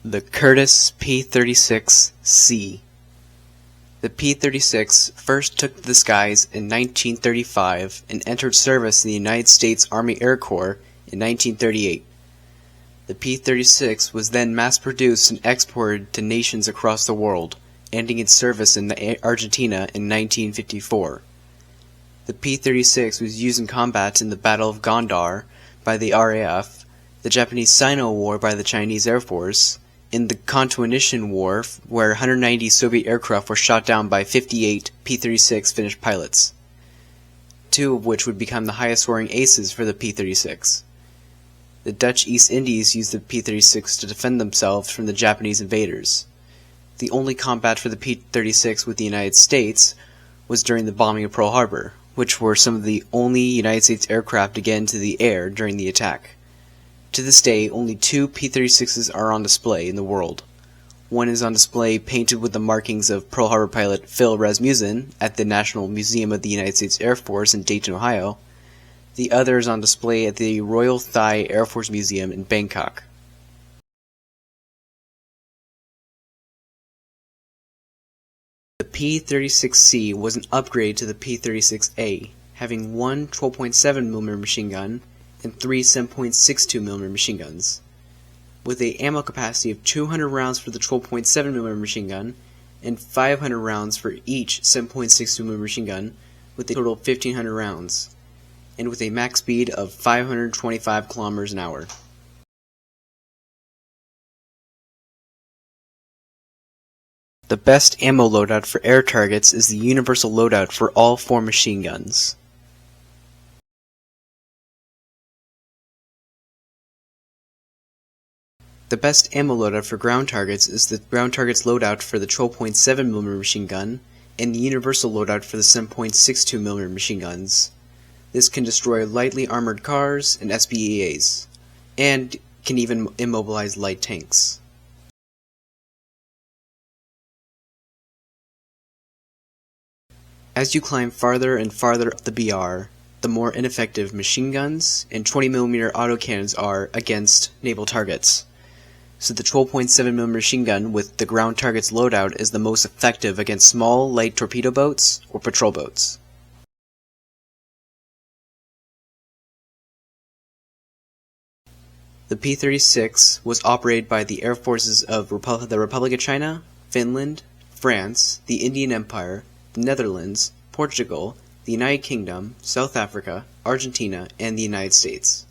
The Curtiss P-36C. The P-36 first took to the skies in 1935 and entered service in the United States Army Air Corps in 1938. The P-36 was then mass-produced and exported to nations across the world, ending its service in Argentina in 1954. The P-36 was used in combat in the Battle of Gondar by the RAF, the Japanese Sino War by the Chinese Air Force, in the Continental War, where 190 Soviet aircraft were shot down by 58 P-36 Finnish pilots, two of which would become the highest-scoring aces for the P-36. The Dutch East Indies used the P-36 to defend themselves from the Japanese invaders. The only combat for the P-36 with the United States was during the bombing of Pearl Harbor, which were some of the only United States aircraft to get into the air during the attack. To this day, only two P-36s are on display in the world. One is on display painted with the markings of Pearl Harbor pilot Phil Rasmussen at the National Museum of the United States Air Force in Dayton, Ohio. The other is on display at the Royal Thai Air Force Museum in Bangkok. The P-36C was an upgrade to the P-36A, having one 12.7mm machine gun and three 7.62mm machine guns, with an ammo capacity of 200 rounds for the 12.7mm machine gun and 500 rounds for each 7.62mm machine gun, with a total of 1,500 rounds, and with a max speed of 525 km an hour. The best ammo loadout for air targets is the universal loadout for all four machine guns. The best ammo loadout for ground targets is the ground targets loadout for the 12.7mm machine gun and the universal loadout for the 7.62mm machine guns. This can destroy lightly armored cars and SPEAs, and can even immobilize light tanks. As you climb farther and farther up the BR, the more ineffective machine guns and 20mm autocannons are against naval targets. So the 12.7mm machine gun with the ground targets loadout is the most effective against small, light torpedo boats or patrol boats. The P-36 was operated by the air forces of the Republic of China, Finland, France, the Indian Empire, the Netherlands, Portugal, the United Kingdom, South Africa, Argentina, and the United States.